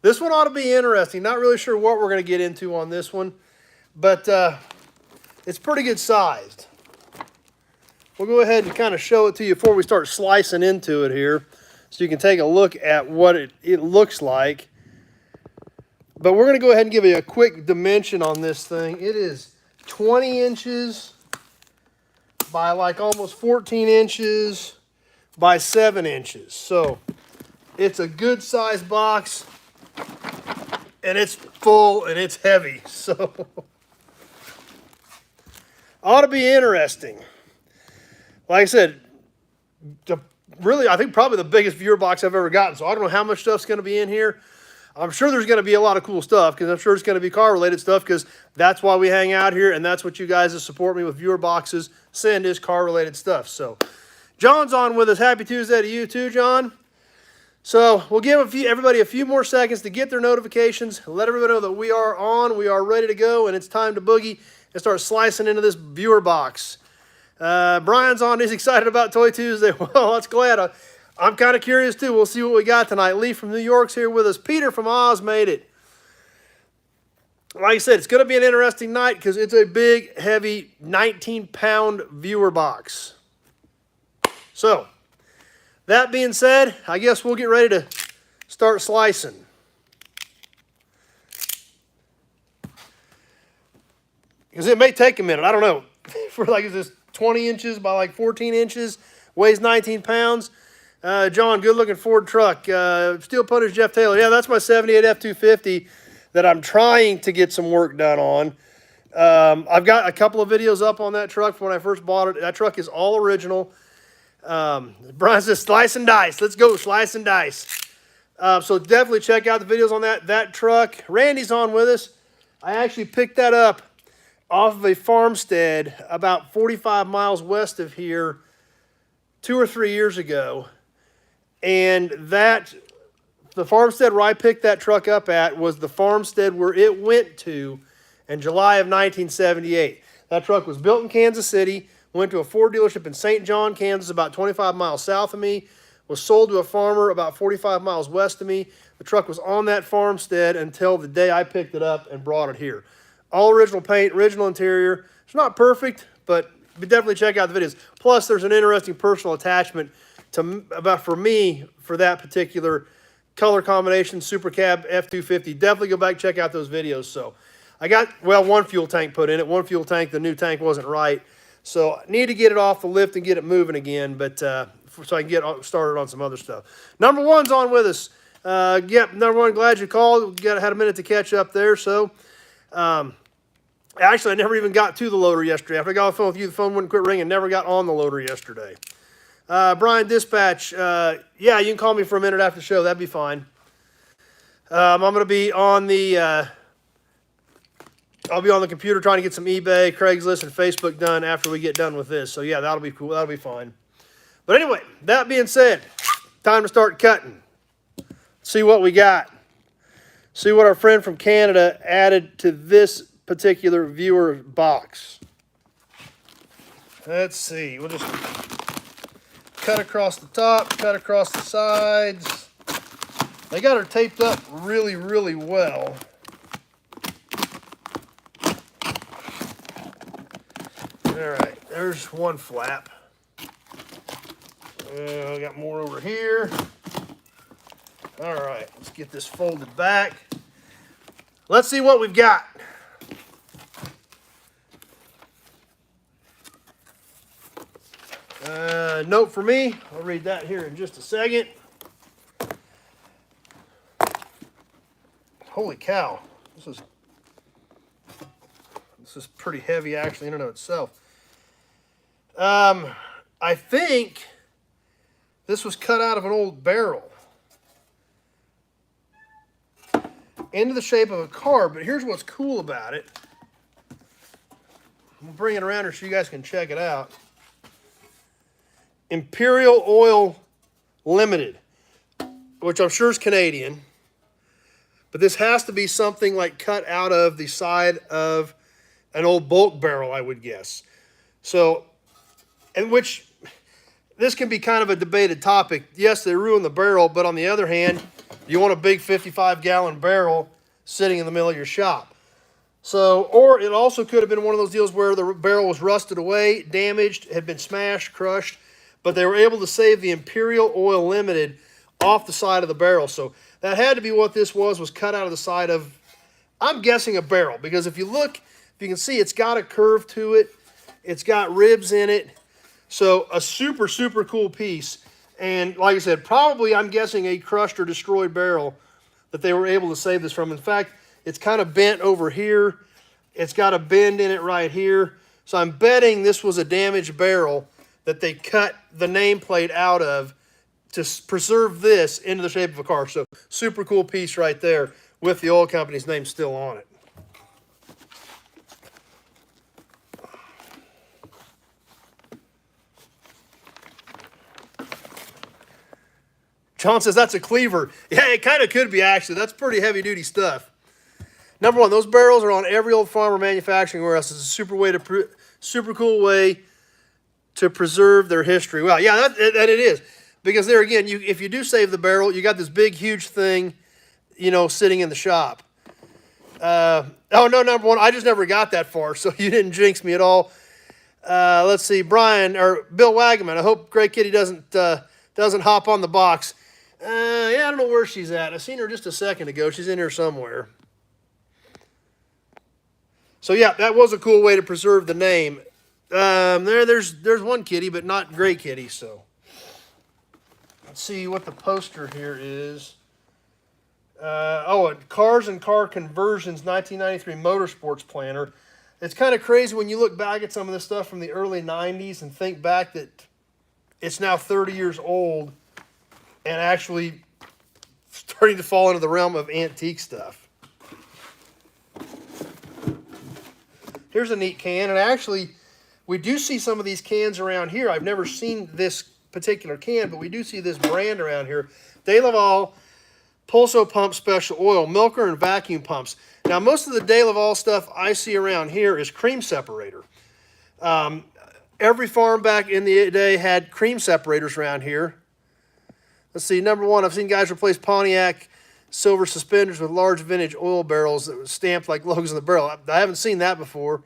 This one ought to be interesting. Not really sure what we're going to get into on this one, but it's pretty good sized. We'll go ahead and kind of show it to you before we start slicing into it here, so you can take a look at what it looks like. But we're going to go ahead and give you a quick dimension on this thing. It is 20 inches by like almost 14 inches by 7 inches. So it's a good size box, and it's full and it's heavy. So ought to be interesting. Like I said, really, I think probably the biggest viewer box I've ever gotten. So I don't know how much stuff's going to be in here. I'm sure there's going to be a lot of cool stuff, because I'm sure it's going to be car-related stuff, because that's why we hang out here, and that's what you guys that support me with viewer boxes send, is car-related stuff. So John's on with us. Happy Tuesday to you too, John. So we'll give everybody a few more seconds to get their notifications, let everybody know that we are on, we are ready to go, and it's time to boogie and start slicing into this viewer box. Brian's on. He's excited about Toy Tuesday. Well, that's glad. I'm kind of curious too. We'll see what we got tonight. Lee from New York's here with us. Peter from Oz made it. Like I said, it's going to be an interesting night because it's a big, heavy, 19-pound viewer box. So, that being said, I guess we'll get ready to start slicing. Because it may take a minute. I don't know. For like, is this 20 inches by like 14 inches? Weighs 19 pounds. John, good-looking Ford truck. Steel Putters, Jeff Taylor. Yeah, that's my 78 F-250 that I'm trying to get some work done on. I've got a couple of videos up on that truck from when I first bought it. That truck is all original. Brian says, slice and dice. Let's go, slice and dice. So definitely check out the videos on that truck. Randy's on with us. I actually picked that up off of a farmstead about 45 miles west of here 2 or 3 years ago. And the farmstead where I picked that truck up at was the farmstead where it went to in July of 1978. That truck was built in Kansas City, went to a Ford dealership in St. John, Kansas, about 25 miles south of me, was sold to a farmer about 45 miles west of me. The truck was on that farmstead until the day I picked it up and brought it here. All original paint, original interior. It's not perfect, but definitely check out the videos. Plus, there's an interesting personal attachment for me for that particular color combination, Super Cab F-250. Definitely go back and check out those videos. So I got, well, one fuel tank put in it. One fuel tank, the new tank wasn't right. So I need to get it off the lift and get it moving again, but so I can get started on some other stuff. Number one's on with us. Yep, number one, glad you called. Had a minute to catch up there. So actually, I never even got to the loader yesterday. After I got off the phone with you, the phone wouldn't quit ringing. Never got on the loader yesterday. Brian Dispatch, yeah, you can call me for a minute after the show. That'd be fine. I'm going to be on the, I'll be on the computer trying to get some eBay, Craigslist, and Facebook done after we get done with this. So yeah, that'll be cool. That'll be fine. But anyway, that being said, time to start cutting. See what we got. See what our friend from Canada added to this particular viewer box. Let's see. We'll just cut across the top, cut across the sides. They got her taped up really, really well. All right, there's one flap. I got more over here. All right, let's get this folded back. Let's see what we've got. Note for me, I'll read that here in just a second. Holy cow, this is pretty heavy actually in and of itself. I think this was cut out of an old barrel into the shape of a car, but here's what's cool about it. I'm bring it around here so you guys can check it out. Imperial Oil Limited, which I'm sure is Canadian, but this has to be something like cut out of the side of an old bulk barrel, I would guess. So, and which, this can be kind of a debated topic. Yes, they ruined the barrel, but on the other hand, You want a big 55-gallon barrel sitting in the middle of your shop. So, or it also could have been one of those deals where the barrel was rusted away, damaged, had been smashed, crushed, but they were able to save the Imperial Oil Limited off the side of the barrel. So that had to be what this was cut out of the side of, I'm guessing, a barrel. Because if you look, if you can see, it's got a curve to it. It's got ribs in it. So a super, super cool piece. And like I said, probably, I'm guessing, a crushed or destroyed barrel that they were able to save this from. In fact, it's kind of bent over here. It's got a bend in it right here. So I'm betting this was a damaged barrel that they cut the nameplate out of to preserve this into the shape of a car. So super cool piece right there with the oil company's name still on it. John says that's a cleaver. Yeah, it kind of could be, actually. That's pretty heavy-duty stuff. Number one, those barrels are on every old farmer manufacturing warehouse. It's a super cool way to preserve their history. Well, yeah, that it is. Because there again, if you do save the barrel, you got this big, huge thing, sitting in the shop. Oh, no, number one, I just never got that far, so you didn't jinx me at all. Let's see, Brian, or Bill Wagaman, I hope Gray Kitty doesn't hop on the box. Yeah, I don't know where she's at. I seen her just a second ago. She's in here somewhere. So yeah, that was a cool way to preserve the name. There's one kitty, but not Gray Kitty. So let's see what the poster here is. Cars and Car Conversions 1993 Motorsports Planner. It's kind of crazy when you look back at some of this stuff from the early 90s and think back that it's now 30 years old and actually starting to fall into the realm of antique stuff. Here's a neat can, and actually, we do see some of these cans around here. I've never seen this particular can, but we do see this brand around here. De Laval Pulso Pump Special Oil, milker and vacuum pumps. Now, most of the De Laval stuff I see around here is cream separator. Every farm back in the day had cream separators around here. Let's see, number one, I've seen guys replace Pontiac silver suspenders with large vintage oil barrels that were stamped like logos on the barrel. I haven't seen that before.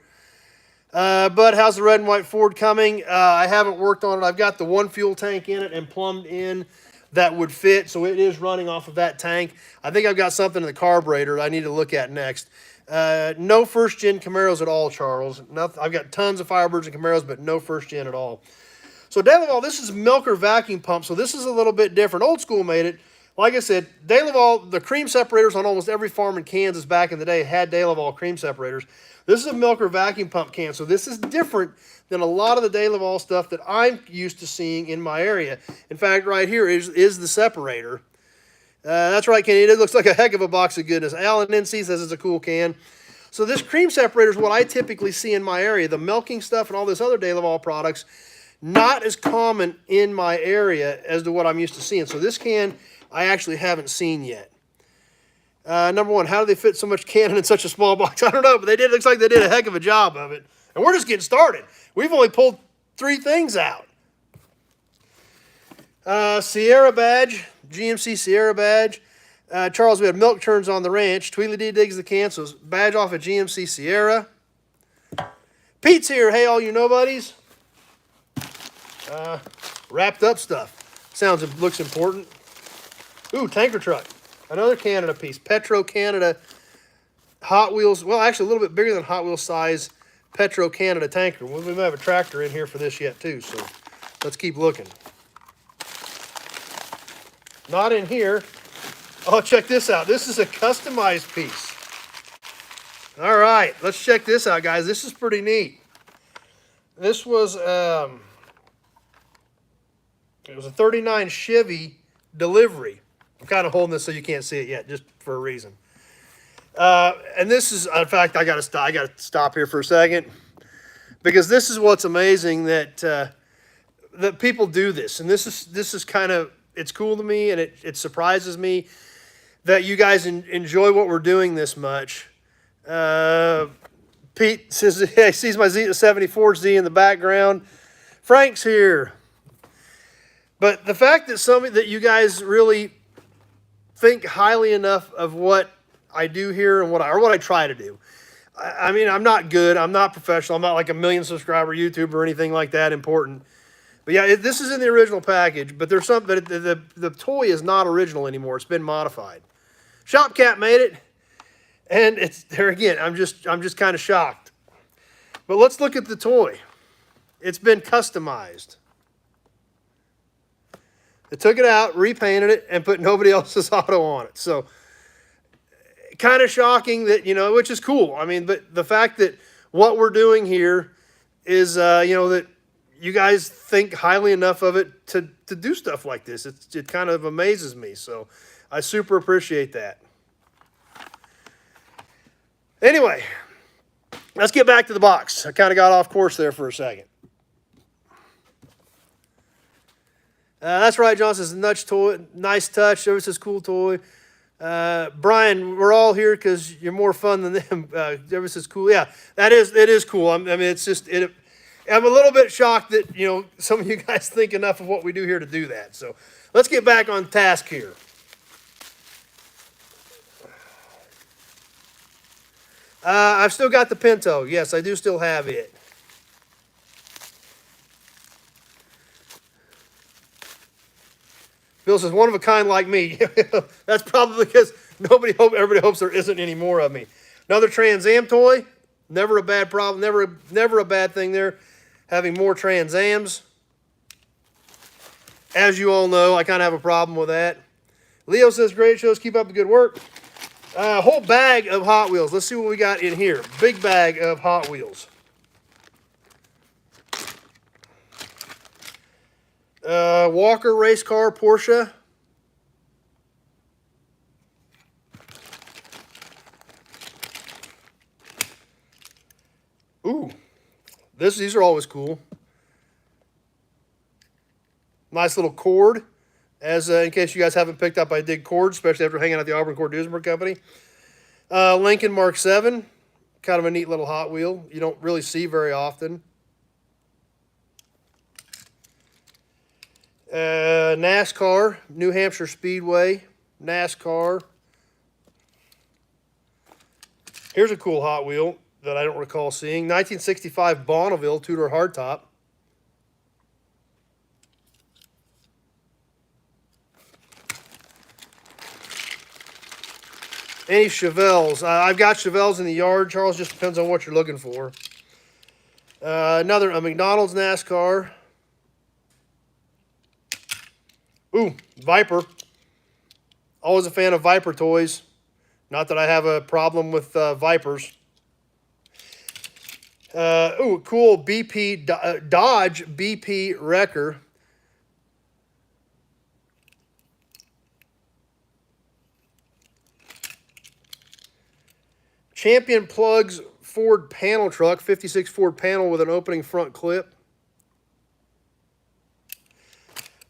But how's the red and white Ford coming? I haven't worked on it. I've got the one fuel tank in it and plumbed in that would fit, so it is running off of that tank. I think I've got something in the carburetor I need to look at next. No first-gen Camaros at all, Charles. I've got tons of Firebirds and Camaros, but no first-gen at all. So De Laval, this is milker vacuum pump, so this is a little bit different. Old school made it. Like I said, De Laval, the cream separators on almost every farm in Kansas back in the day had De Laval cream separators. This is a milker vacuum pump can, so this is different than a lot of the De Laval stuff that I'm used to seeing in my area. In fact, right here is the separator. That's right, Kenny. It looks like a heck of a box of goodness. Alan NC says it's a cool can. So this cream separator is what I typically see in my area. The milking stuff and all this other De Laval products, not as common in my area as to what I'm used to seeing. So this can I actually haven't seen yet. Number one, how do they fit so much cannon in such a small box? I don't know, but they did. It looks like they did a heck of a job of it. And we're just getting started. We've only pulled 3 things out. Sierra badge, GMC Sierra badge. Charles, we had milk churns on the ranch. Tweedledee digs the can, so badge off a GMC Sierra. Pete's here. Hey, all you nobodies. Wrapped up stuff. Looks important. Ooh, tanker truck. Another Canada piece. Petro Canada Hot Wheels. Well, actually a little bit bigger than Hot Wheels size Petro Canada tanker. We might have a tractor in here for this yet too, so let's keep looking. Not in here. Oh, check this out. This is a customized piece. All right, let's check this out, guys. This is pretty neat. This was it was a 39 Chevy delivery. I'm kind of holding this so you can't see it yet, just for a reason. And this is, in fact, I got to stop here for a second, because this is what's amazing, that that people do this, and this is kind of, it's cool to me, and it surprises me that you guys enjoy what we're doing this much. Pete says, hey, sees my 74Z in the background. Frank's here. But the fact that you guys really think highly enough of what I do here and what I try to do. I mean, I'm not good. I'm not professional. I'm not like a 1,000,000 subscriber YouTuber or anything like that important. But yeah, this is in the original package, but there's something, but the toy is not original anymore. It's been modified. Shopcat made it, and it's there again. I'm just kind of shocked. But let's look at the toy. It's been customized. They took it out, repainted it, and put nobody else's auto on it. So kind of shocking that, which is cool. I mean, but the fact that what we're doing here is, that you guys think highly enough of it to do stuff like this. It kind of amazes me. So I super appreciate that. Anyway, let's get back to the box. I kind of got off course there for a second. That's right, John says, nice touch. Ever says cool toy. Brian, we're all here because you're more fun than them. Ever says cool. Yeah, it is cool. I mean, it's just, I'm a little bit shocked that, some of you guys think enough of what we do here to do that. So let's get back on task here. I've still got the Pinto. Yes, I do still have it. Bill says, one of a kind like me. That's probably because everybody hopes there isn't any more of me. Another Trans Am toy. Never a bad problem. Never a bad thing there. Having more Trans Ams. As you all know, I kind of have a problem with that. Leo says, great shows. Keep up the good work. A whole bag of Hot Wheels. Let's see what we got in here. Big bag of Hot Wheels. Walker race car Porsche. Ooh, these are always cool. Nice little cord. As in case you guys haven't picked up, I dig cords, especially after hanging out at the Auburn Cord Duesenberg Company. Lincoln Mark 7. Kind of a neat little Hot Wheel. You don't really see very often. NASCAR, New Hampshire Speedway, NASCAR. Here's a cool Hot Wheel that I don't recall seeing. 1965 Bonneville two-door hardtop. Any Chevelles? I've got Chevelles in the yard, Charles. Just depends on what you're looking for. Another McDonald's NASCAR. Ooh, Viper. Always a fan of Viper toys. Not that I have a problem with Vipers. Ooh, cool BP Dodge BP Wrecker. Champion Plugs Ford panel truck, 56 Ford panel with an opening front clip.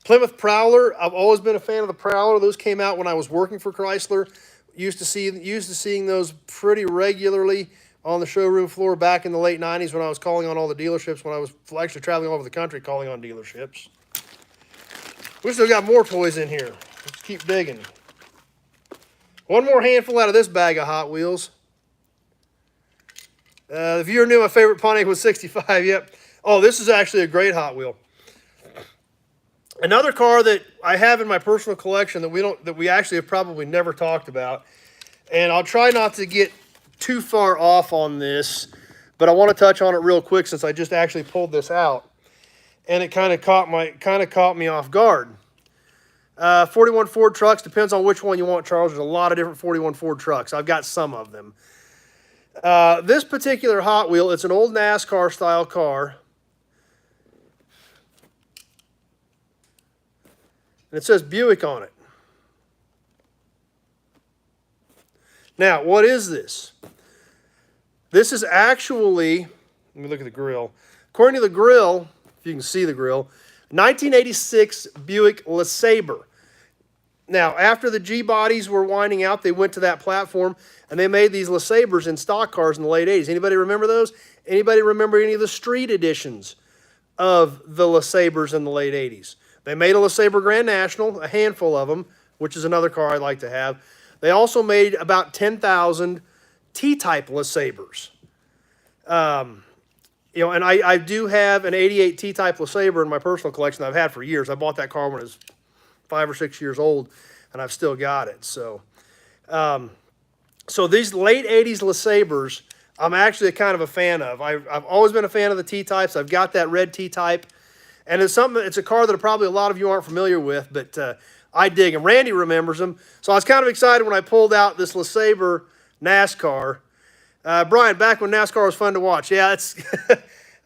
Plymouth Prowler. I've always been a fan of the Prowler. Those came out when I was working for Chrysler. Used to seeing those pretty regularly on the showroom floor back in the late 90s when I was calling on all the dealerships, when I was actually traveling all over the country calling on dealerships. We still got more toys in here. Let's keep digging. One more handful out of this bag of Hot Wheels. If you knew my favorite Pontiac was 65, yep. Oh, this is actually a great Hot Wheel. Another car that I have in my personal collection that we actually have probably never talked about, and I'll try not to get too far off on this, but I want to touch on it real quick since I just actually pulled this out, and it kind of caught me off guard. 41 Ford trucks, depends on which one you want, Charles. There's a lot of different 41 Ford trucks. I've got some of them. This particular Hot Wheel, it's an old NASCAR style car. And it says Buick on it. Now, what is this? This is actually, let me look at the grill. According to the grill, if you can see the grill, 1986 Buick LeSabre. Now, after the G-bodies were winding out, they went to that platform, and they made these LeSabres in stock cars in the late 80s. Anybody remember those? Anybody remember any of the street editions of the LeSabres in the late 80s? They made a LeSabre Grand National, a handful of them. which is another car I'd like to have. They also made about 10,000 T-type LeSabres. And I do have an 88 T-type LeSabre in my personal collection that I've had for years. I bought that car when it was 5 or 6 years old, and I've still got it. So these late 80s LeSabres, I'm actually kind of a fan of. I've always been a fan of the T-types. I've got that red T-type, and it's a car that probably a lot of you aren't familiar with, but I dig them. Randy remembers them. So I was kind of excited when I pulled out this LeSabre NASCAR. Brian, back when NASCAR was fun to watch. Yeah, it's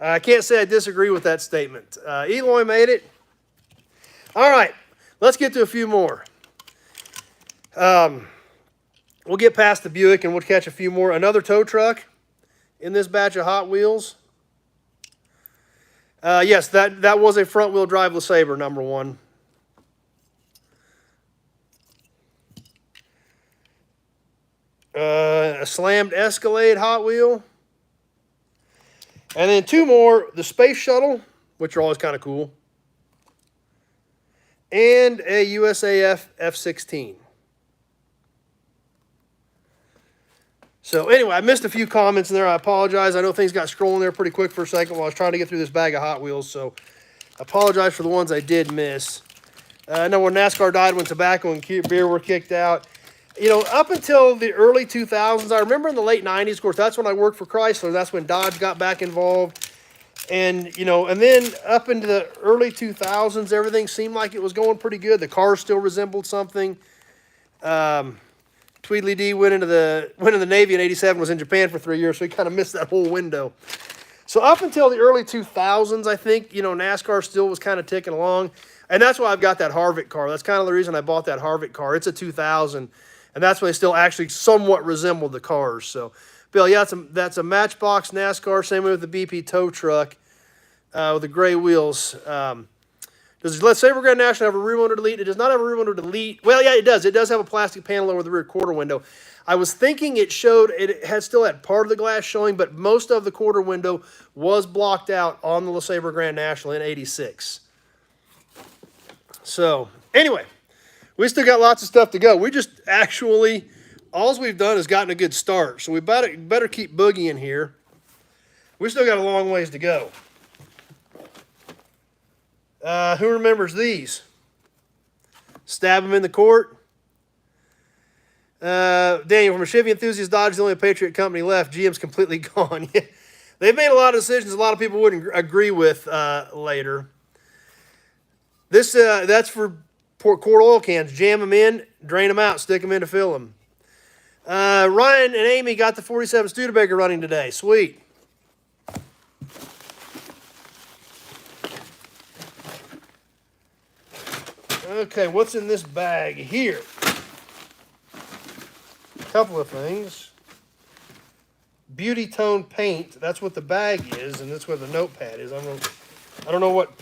I can't say I disagree with that statement. Eloy made it. All right, let's get to a few more. We'll get past the Buick and we'll catch a few more. Another tow truck in this batch of Hot Wheels. Yes, that was a front-wheel drive LeSabre, number one. A slammed Escalade Hot Wheel. And then two more, the Space Shuttle, which are always kind of cool. And a USAF F-16. So anyway, I missed a few comments in there. I apologize. I know things got scrolling there pretty quick for a second while I was trying to get through this bag of Hot Wheels. So I apologize for the ones I did miss. I know when NASCAR died, when tobacco and beer were kicked out. Up until the early 2000s, I remember in the late 90s, of course, that's when I worked for Chrysler. That's when Dodge got back involved. And then up into the early 2000s, everything seemed like it was going pretty good. The cars still resembled something. Tweedledee went into the Navy in '87, was in Japan for 3 years, so he kind of missed that whole window. So up until the early 2000s, I think, NASCAR still was kind of ticking along. And that's why I've got that Harvick car. That's kind of the reason I bought that Harvick car. It's a 2000. And that's when they still actually somewhat resembled the cars. So, Bill, yeah, that's a Matchbox NASCAR. Same way with the BP tow truck with the gray wheels. Does the LeSabre Grand National have a rear window delete? It does not have a rear window delete. Well, yeah, it does. It does have a plastic panel over the rear quarter window. I was thinking it still had part of the glass showing, but most of the quarter window was blocked out on the LeSabre Grand National in '86. So, anyway. We still got lots of stuff to go. We just actually, all we've done is gotten a good start. So we better keep boogieing here. We still got a long ways to go. Who remembers these? Stab them in the court. Daniel, from a Chevy enthusiast, Dodge is the only Patriot company left. GM's completely gone. They've made a lot of decisions a lot of people wouldn't agree with later. That's for quart oil cans. Jam them in, drain them out, stick them in to fill them. Ryan and Amy got the 47 Studebaker running today. Sweet. Okay, what's in this bag here? A couple of things. Beauty Tone paint. That's what the bag is, and that's where the notepad is. I don't know what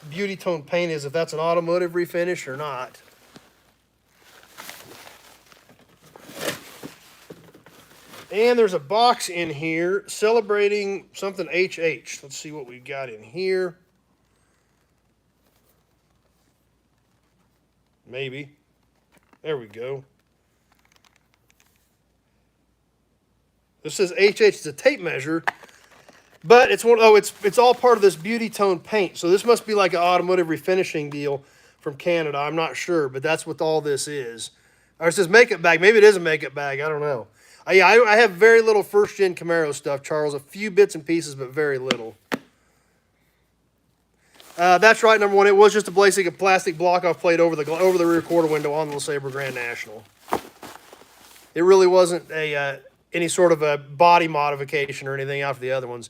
Beauty Tone paint is, if that's an automotive refinish or not. And there's a box in here celebrating something HH. Let's see what we've got in here. Maybe. There we go. This says HH. It's a tape measure. But it's all part of this Beauty Tone paint. So this must be like an automotive refinishing deal from Canada. I'm not sure, but that's what all this is. Or it says makeup bag. Maybe it is a makeup bag. I don't know. Yeah, I have very little first-gen Camaro stuff, Charles. A few bits and pieces, but very little. That's right, number one. It was just a plastic block-off plate over the rear quarter window on the LeSabre Grand National. It really wasn't any sort of a body modification or anything after the other ones.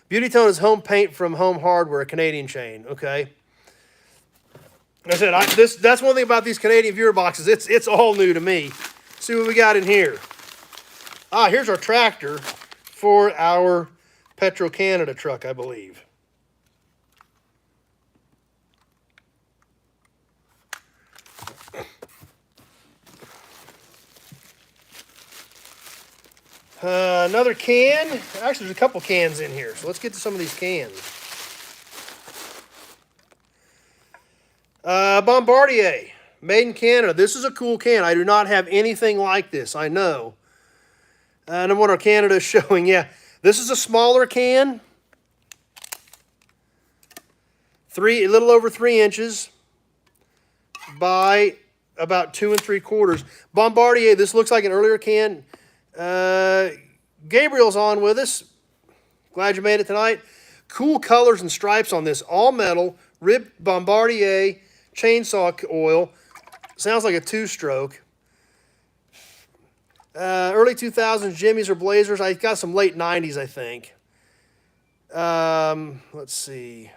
Beauty Tone is home paint from Home Hardware, a Canadian chain. Okay. Like I said, that's one thing about these Canadian viewer boxes. It's all new to me. See what we got in here. Here's our tractor for our Petro-Canada truck, I believe. Another can. Actually, there's a couple cans in here, so let's get to some of these cans. Bombardier. Made in Canada. This is a cool can. I do not have anything like this, I know. And what our Canada is showing, yeah. This is a smaller can. A little over 3 inches by about 2 3/4. Bombardier, this looks like an earlier can. Gabriel's on with us. Glad you made it tonight. Cool colors and stripes on this. All metal, ribbed Bombardier, chainsaw oil. Sounds like a two-stroke. Early 2000s Jimmys or Blazers. I got some late 90s, I think. Let's see.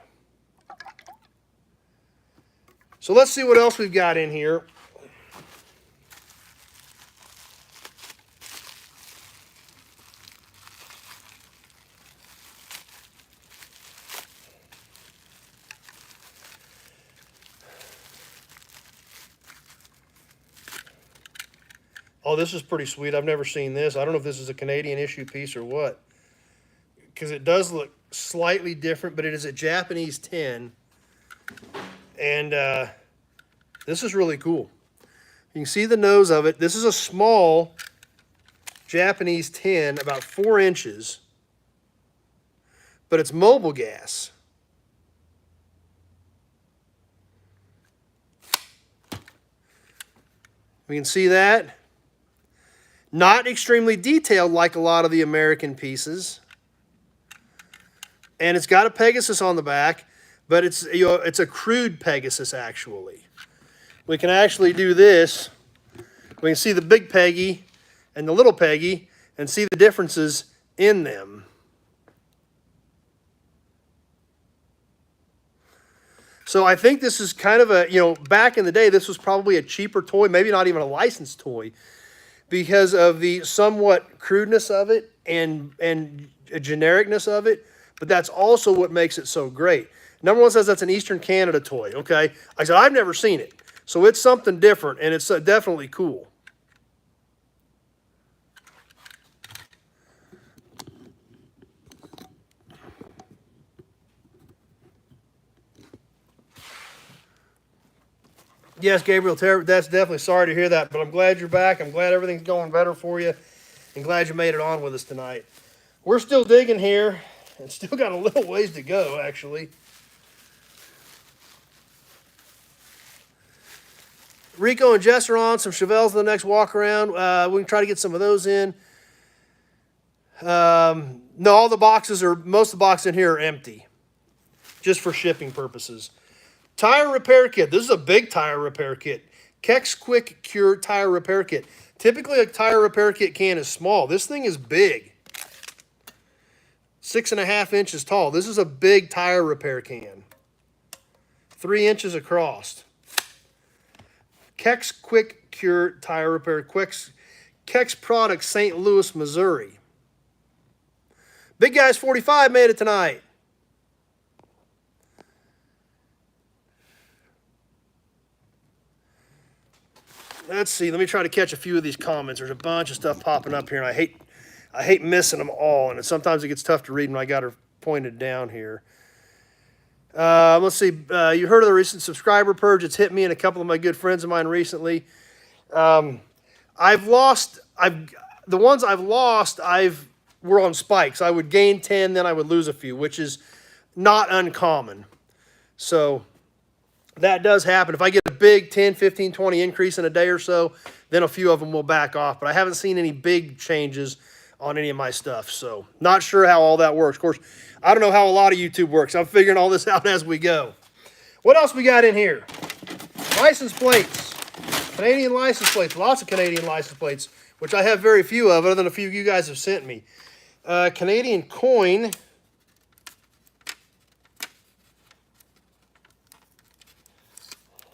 So let's see what else we've got in here. Oh, this is pretty sweet. I've never seen this. I don't know if this is a Canadian issue piece or what. Because it does look slightly different, but it is a Japanese tin. And this is really cool. You can see the nose of it. This is a small Japanese tin, about 4 inches. But it's mobile gas. We can see that. Not extremely detailed like a lot of the American pieces. And it's got a Pegasus on the back, but it's a crude Pegasus actually. We can actually do this. We can see the big Peggy and the little Peggy and see the differences in them. So I think this is kind of a, back in the day, this was probably a cheaper toy, maybe not even a licensed toy, because of the somewhat crudeness of it and genericness of it, but that's also what makes it so great. Number one says that's an Eastern Canada toy, okay? I said, I've never seen it. So it's something different, and it's definitely cool. Yes, Gabriel, that's definitely sorry to hear that, but I'm glad you're back. I'm glad everything's going better for you, and glad you made it on with us tonight. We're still digging here, and still got a little ways to go, actually. Rico and Jess are on. Some Chevelles in the next walk around. We can try to get some of those in. No, most of the boxes in here are empty, just for shipping purposes. Tire repair kit. This is a big tire repair kit. Kex Quick Cure tire repair kit. Typically, a tire repair kit can is small. This thing is big. 6.5 inches tall. This is a big tire repair can. 3 inches across. Kex Quick Cure tire repair. Kex Products, St. Louis, Missouri. Big Guys 45 made it tonight. Let's see. Let me try to catch a few of these comments. There's a bunch of stuff popping up here, and I hate missing them all. And sometimes it gets tough to read when I got her pointed down here. Let's see. You heard of the recent subscriber purge? It's hit me and a couple of my good friends of mine recently. The ones I've lost, were on spikes. I would gain 10, then I would lose a few, which is not uncommon. So that does happen. If I get a big 10, 15, 20 increase in a day or so, then a few of them will back off. But I haven't seen any big changes on any of my stuff. So not sure how all that works. Of course, I don't know how a lot of YouTube works. I'm figuring all this out as we go. What else we got in here? License plates. Canadian license plates. Lots of Canadian license plates, which I have very few of, other than a few you guys have sent me. Canadian coin.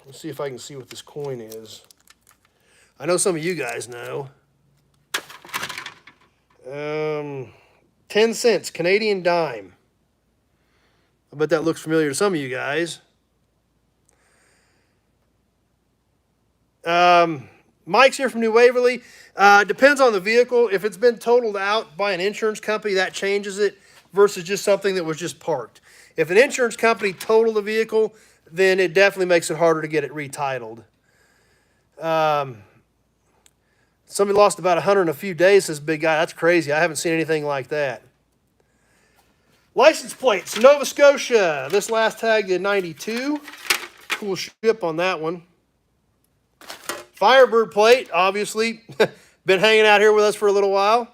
Let's see if I can see what this coin is. I know some of you guys know. 10 cents, Canadian dime. I bet that looks familiar to some of you guys. Mike's here from New Waverly. Depends on the vehicle. If it's been totaled out by an insurance company, that changes it versus just something that was just parked. If an insurance company totaled the vehicle, then it definitely makes it harder to get it retitled. Somebody lost about 100 in a few days, this big guy. That's crazy. I haven't seen anything like that. License plates, Nova Scotia. This last tag did 92. Cool ship on that one. Firebird plate, obviously. Been hanging out here with us for a little while.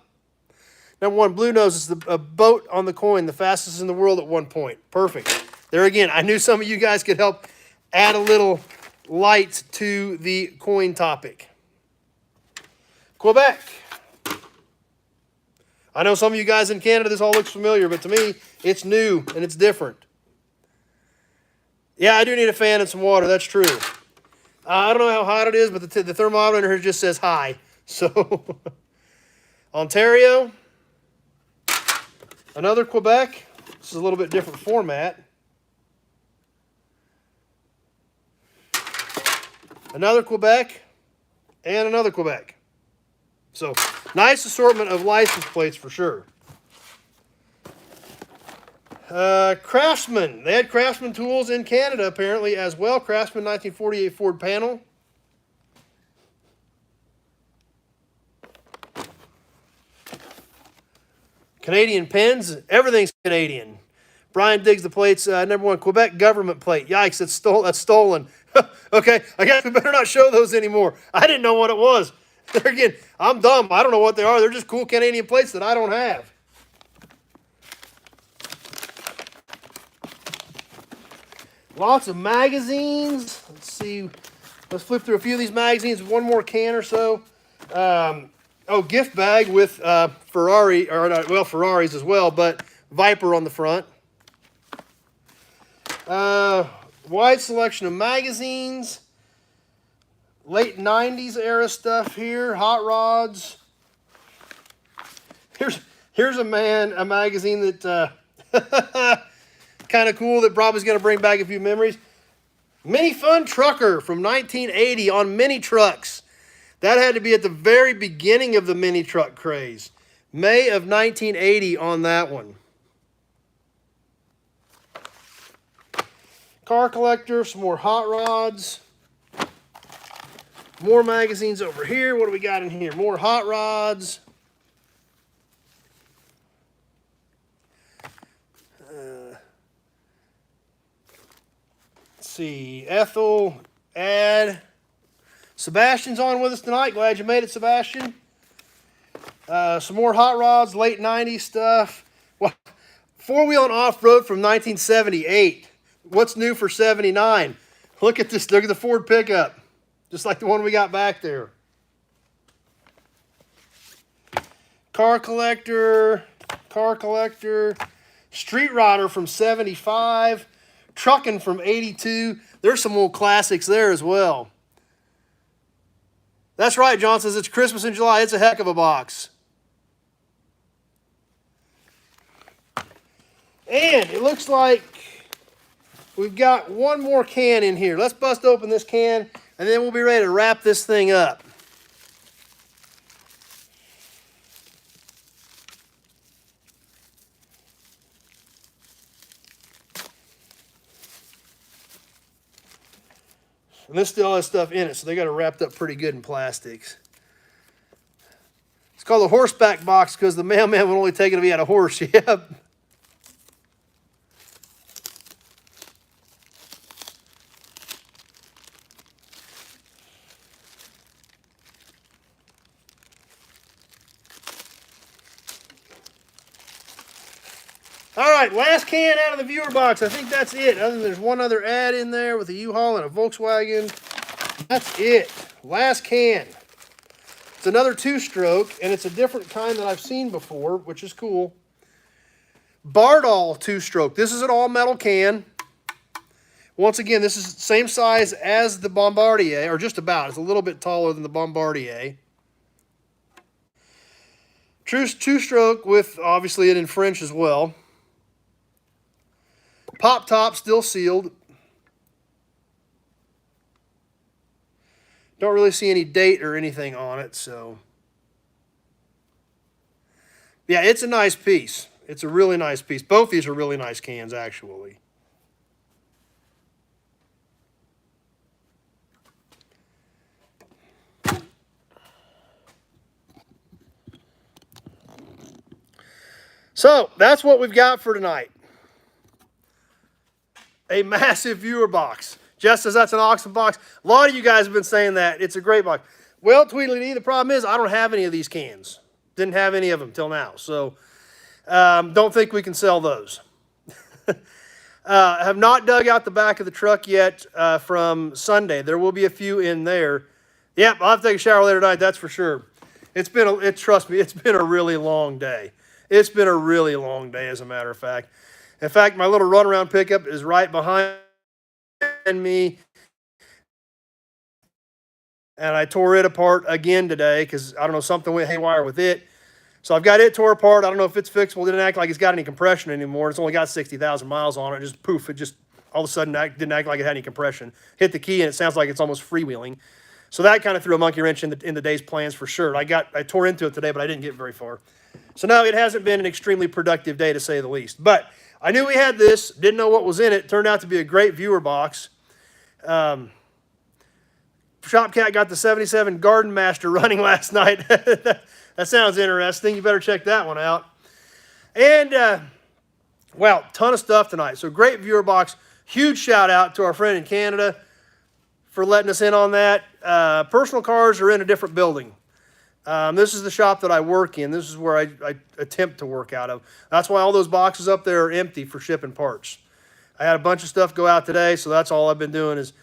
Number 1, Blue Nose is a boat on the coin, the fastest in the world at one point. Perfect. There again, I knew some of you guys could help add a little light to the coin topic. Quebec. I know some of you guys in Canada, this all looks familiar, but to me, it's new and it's different. Yeah, I do need a fan and some water. That's true. I don't know how hot it is, but the thermometer here just says high. So, Ontario. Another Quebec. This is a little bit different format. Another Quebec. And another Quebec. So, nice assortment of license plates for sure. Craftsman. They had Craftsman tools in Canada apparently as well. Craftsman 1948 Ford panel. Canadian pens. Everything's Canadian. Brian digs the plates. Number 1, Quebec government plate. Yikes, that's stolen. Okay, I guess we better not show those anymore. I didn't know what it was. There again, I'm dumb. I don't know what they are. They're just cool Canadian plates that I don't have. Lots of magazines. Let's see. Let's flip through a few of these magazines. One more can or so. Gift bag with Ferrari, or not, well, Ferraris as well, but Viper on the front. Wide selection of magazines. Late 90s era stuff here. Hot rods. Here's a magazine that kind of cool that Rob is going to bring back a few memories. Mini Fun Trucker from 1980 on mini trucks. That had to be at the very beginning of the mini truck craze. May of 1980 on that one. Car collector, some more hot rods. More magazines over here. What do we got in here? More hot rods. Let's see. Ethel, Ad. Sebastian's on with us tonight. Glad you made it, Sebastian. Some more hot rods, late 90s stuff. Well, four-wheel and off-road from 1978. What's new for 79? Look at this. Look at the Ford pickup. Just like the one we got back there. Car collector. Street Rodder from 75. Trucking from 82. There's some old classics there as well. That's right, John says it's Christmas in July. It's a heck of a box. And it looks like we've got one more can in here. Let's bust open this can, and then we'll be ready to wrap this thing up. And this still has stuff in it, so they got it wrapped up pretty good in plastics. It's called a horseback box because the mailman would only take it if he had a horse. Yep. All right, last can out of the viewer box. I think that's it. Other than there's one other ad in there with a U-Haul and a Volkswagen. That's it. Last can. It's another two-stroke, and it's a different kind that I've seen before, which is cool. Bardol two-stroke. This is an all-metal can. Once again, this is the same size as the Bombardier, or just about. It's a little bit taller than the Bombardier. True two-stroke with, obviously, it in French as well. Pop top, still sealed. Don't really see any date or anything on it, so. Yeah, it's a nice piece. It's a really nice piece. Both these are really nice cans, actually. So that's what we've got for tonight. A massive viewer box. Jess says that's an awesome box. A lot of you guys have been saying that. It's a great box. Well, Tweedledee, the problem is I don't have any of these cans. Didn't have any of them till now. So don't think we can sell those. Have not dug out the back of the truck yet from Sunday. There will be a few in there. Yep, I'll have to take a shower later tonight, that's for sure. Trust me, it's been a really long day. It's been a really long day, as a matter of fact. In fact, my little runaround pickup is right behind me. And I tore it apart again today because, I don't know, something went haywire with it. So I've got it tore apart. I don't know if it's fixable. It didn't act like it's got any compression anymore. It's only got 60,000 miles on it. Just poof, it just all of a sudden didn't act like it had any compression. Hit the key and it sounds like it's almost freewheeling. So that kind of threw a monkey wrench in the day's plans for sure. I tore into it today, but I didn't get very far. So no, it hasn't been an extremely productive day to say the least. But I knew we had this, didn't know what was in it. Turned out to be a great viewer box. Shopcat got the 77 Garden Master running last night. That sounds interesting. You better check that one out. And, wow, ton of stuff tonight. So great viewer box. Huge shout out to our friend in Canada for letting us in on that. Personal cars are in a different building. This is the shop that I work in. This is where I attempt to work out of. That's why all those boxes up there are empty for shipping parts. I had a bunch of stuff go out today, so that's all I've been doing is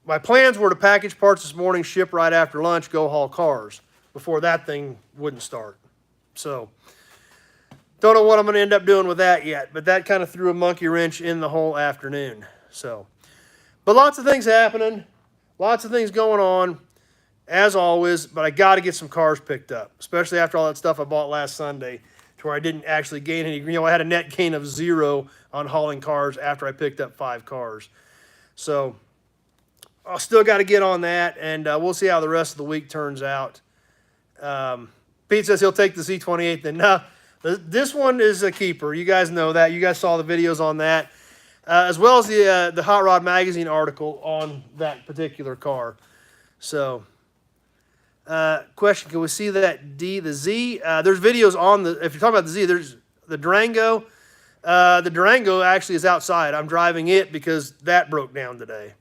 my plans were to package parts this morning, ship right after lunch, go haul cars before that thing wouldn't start. So don't know what I'm going to end up doing with that yet, but that kind of threw a monkey wrench in the whole afternoon. So, but lots of things happening, lots of things going on, as always, but I got to get some cars picked up, especially after all that stuff I bought last Sunday to where I didn't actually gain any. You know, I had a net gain of 0 on hauling cars after I picked up 5 cars. So I still got to get on that, and we'll see how the rest of the week turns out. Pete says he'll take the Z28 then. No, this one is a keeper. You guys know that. You guys saw the videos on that, as well as the Hot Rod Magazine article on that particular car. So, question, can we see that the Z? There's videos on if you're talking about the Z, there's the Durango. The Durango actually is outside. I'm driving it because that broke down today.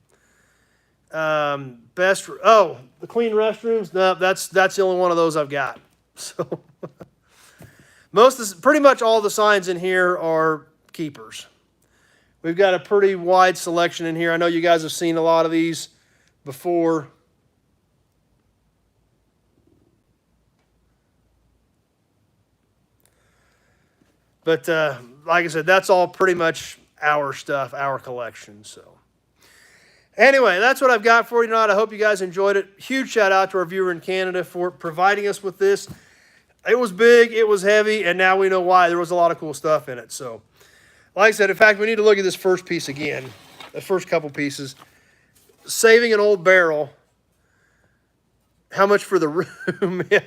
The clean restrooms. No, that's the only one of those I've got. So pretty much all the signs in here are keepers. We've got a pretty wide selection in here. I know you guys have seen a lot of these before. But like I said, that's all pretty much our stuff, our collection. So anyway, that's what I've got for you tonight. I hope you guys enjoyed it. Huge shout out to our viewer in Canada for providing us with this. It was big, it was heavy, and now we know why. There was a lot of cool stuff in it. So, like I said, in fact, we need to look at this first piece again, the first couple pieces. Saving an old barrel. How much for the room? Yeah.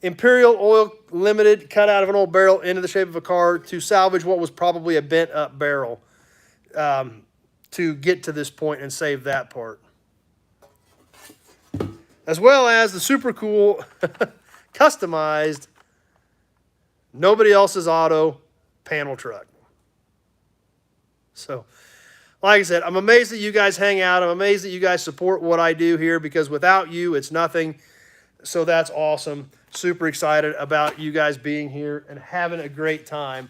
Imperial Oil Limited, cut out of an old barrel into the shape of a car to salvage what was probably a bent-up barrel. To get to this point and save that part. As well as the super cool, customized, nobody else's auto panel truck. So, like I said, I'm amazed that you guys hang out. I'm amazed that you guys support what I do here because without you, it's nothing. So that's awesome. Super excited about you guys being here and having a great time.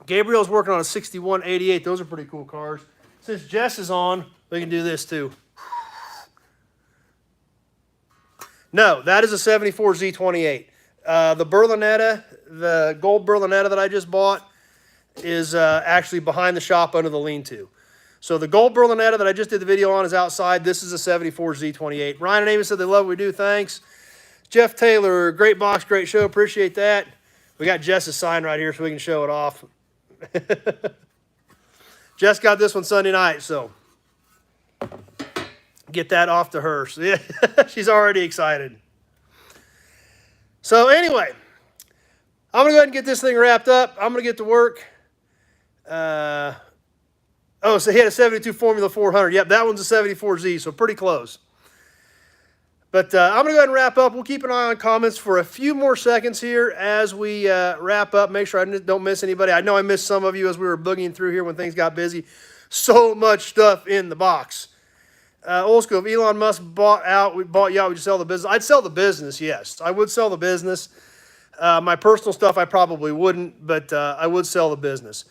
Gabriel's working on a 6188. Those are pretty cool cars. Since Jess is on, we can do this too. No, that is a 74 Z28. The Berlinetta, the gold Berlinetta that I just bought is actually behind the shop under the lean-to. So the gold Berlinetta that I just did the video on is outside. This is a 74 Z28. Ryan and Amy said they love what we do. Thanks. Jeff Taylor, great box, great show. Appreciate that. We got Jess's sign right here so we can show it off. Jess got this one Sunday night, so get that off to her. So yeah, she's already excited. So anyway, I'm going to go ahead and get this thing wrapped up. I'm going to get to work. So he had a 72 Formula 400. Yep, that one's a 74Z, so pretty close. But I'm going to go ahead and wrap up. We'll keep an eye on comments for a few more seconds here as we wrap up. Make sure I don't miss anybody. I know I missed some of you as we were boogieing through here when things got busy. So much stuff in the box. Old school, if Elon Musk bought you out, would you sell the business? I'd sell the business, yes. I would sell the business. My personal stuff, I probably wouldn't, but I would sell the business.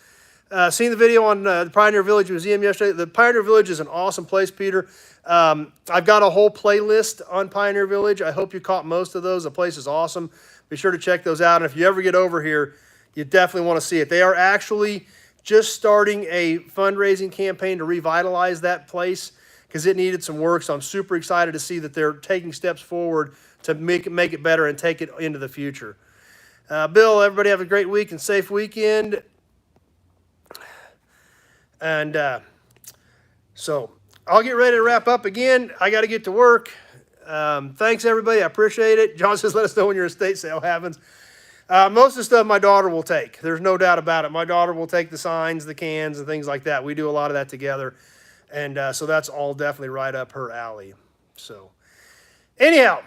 Seen the video on the Pioneer Village Museum yesterday. The Pioneer Village is an awesome place, Peter. I've got a whole playlist on Pioneer Village. I hope you caught most of those. The place is awesome. Be sure to check those out. And if you ever get over here, you definitely want to see it. They are actually just starting a fundraising campaign to revitalize that place because it needed some work. So I'm super excited to see that they're taking steps forward to make it better and take it into the future. Bill, everybody have a great week and safe weekend. And so I'll get ready to wrap up again. I got to get to work. Thanks, everybody. I appreciate it. John says, let us know when your estate sale happens. Most of the stuff my daughter will take. There's no doubt about it. My daughter will take the signs, the cans, and things like that. We do a lot of that together. And so that's all definitely right up her alley. So anyhow,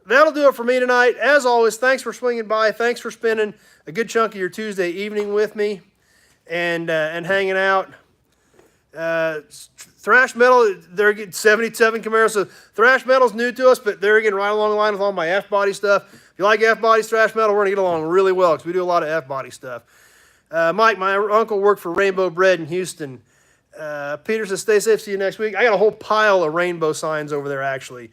that'll do it for me tonight. As always, thanks for swinging by. Thanks for spending a good chunk of your Tuesday evening with me and hanging out. Thrash metal, they're getting 77 Camaros. So thrash metal's new to us, but they're getting right along the line with all my F-body stuff. If you like F-bodies, thrash metal, we're going to get along really well because we do a lot of F-body stuff. Mike, my uncle worked for Rainbow Bread in Houston. Peter says, stay safe, see you next week. I got a whole pile of rainbow signs over there, actually.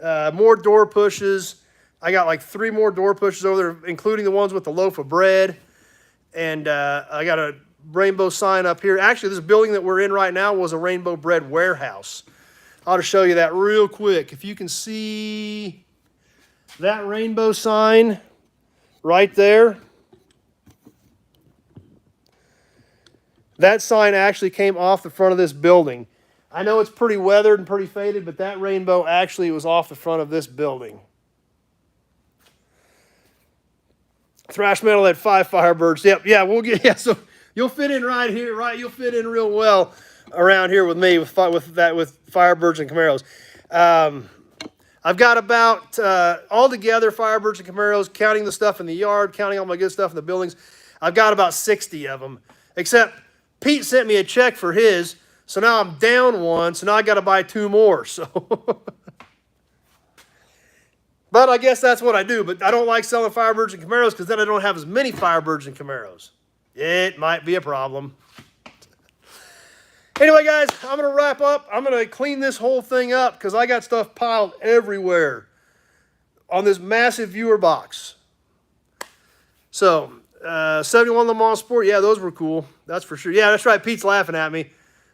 More door pushes. I got like 3 more door pushes over there, including the ones with the loaf of bread. And I got a rainbow sign up here. Actually, this building that we're in right now was a Rainbow Bread warehouse. I'll just show you that real quick. If you can see that rainbow sign right there. That sign actually came off the front of this building. I know it's pretty weathered and pretty faded, but that rainbow actually was off the front of this building. Thrash metal had 5 Firebirds. Yep, yeah, we'll get, yeah, so you'll fit in right here, right? You'll fit in real well around here with me with Firebirds and Camaros. I've got about, altogether, Firebirds and Camaros, counting the stuff in the yard, counting all my good stuff in the buildings, I've got about 60 of them, except Pete sent me a check for his, so now I'm down 1, so now I got to buy 2 more. So, but I guess that's what I do. But I don't like selling Firebirds and Camaros because then I don't have as many Firebirds and Camaros. It might be a problem. Anyway, guys, I'm going to wrap up. I'm going to clean this whole thing up because I got stuff piled everywhere on this massive viewer box. So, 71 Le Mans Sport, yeah, those were cool. That's for sure. Yeah, that's right. Pete's laughing at me.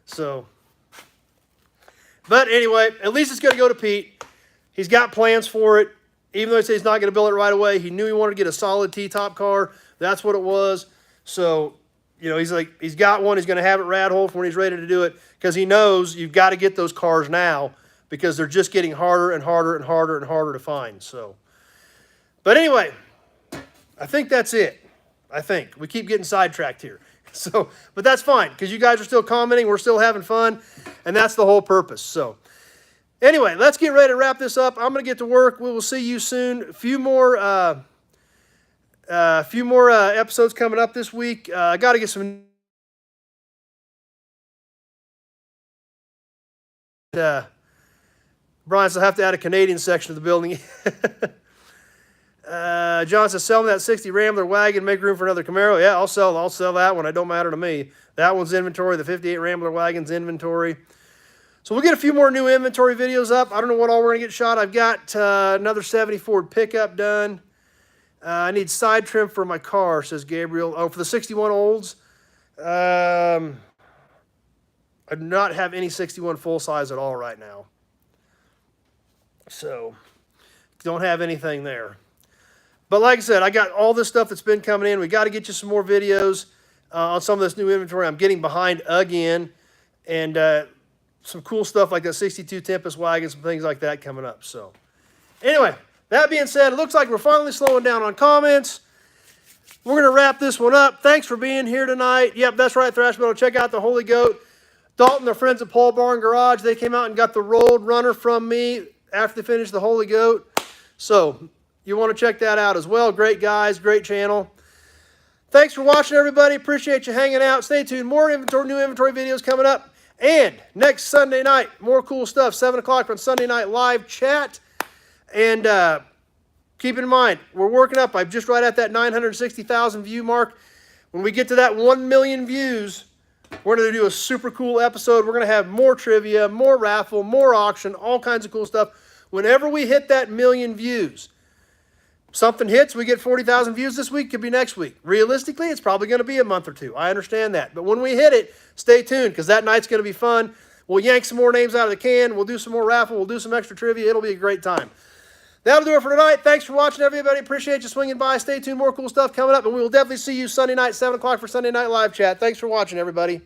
So, but anyway, at least it's going to go to Pete. He's got plans for it. Even though he says he's not going to build it right away, he knew he wanted to get a solid T-top car. That's what it was. So, you know, he's like, he's got one. He's going to have it rad-hole for when he's ready to do it because he knows you've got to get those cars now because they're just getting harder and harder and harder and harder to find. So, but anyway, I think that's it. I think. We keep getting sidetracked here. So, but that's fine because you guys are still commenting. We're still having fun, and that's the whole purpose. So, anyway, let's get ready to wrap this up. I'm going to get to work. We will see you soon. A few more episodes coming up this week. I got to get some. Brian says I have to add a Canadian section of the building. John says, sell me that 60 Rambler wagon, make room for another Camaro. Yeah, I'll sell that one. It don't matter to me. That one's inventory. The 58 Rambler wagon's inventory. So we'll get a few more new inventory videos up. I don't know what all we're going to get shot. I've got another 70 Ford pickup done. I need side trim for my car, says Gabriel. Oh, for the 61 Olds. I do not have any 61 full size at all right now. So, don't have anything there. But like I said, I got all this stuff that's been coming in. We got to get you some more videos on some of this new inventory. I'm getting behind again. And some cool stuff like that 62 Tempest wagon, some things like that coming up. So anyway, that being said, it looks like we're finally slowing down on comments. We're going to wrap this one up. Thanks for being here tonight. Yep, that's right, Thrash Metal. Check out the Holy Goat. Dalton, their friends at Pole Barn Garage, they came out and got the Road Runner from me. after they finish the Holy Goat. So you want to check that out as well. Great guys, great channel. Thanks for watching, everybody. Appreciate you hanging out. Stay tuned. More inventory, new inventory videos coming up. And next Sunday night, more cool stuff. 7 o'clock on Sunday Night Live chat. And keep in mind, we're working up. I'm just right at that 960,000 view mark. When we get to that 1 million views, we're going to do a super cool episode. We're going to have more trivia, more raffle, more auction, all kinds of cool stuff. Whenever we hit that 1 million views, something hits, we get 40,000 views this week, could be next week. Realistically, it's probably going to be a month or two. I understand that. But when we hit it, stay tuned, because that night's going to be fun. We'll yank some more names out of the can. We'll do some more raffle. We'll do some extra trivia. It'll be a great time. That'll do it for tonight. Thanks for watching, everybody. Appreciate you swinging by. Stay tuned. More cool stuff coming up. And we will definitely see you Sunday night, 7 o'clock for Sunday Night Live chat. Thanks for watching, everybody.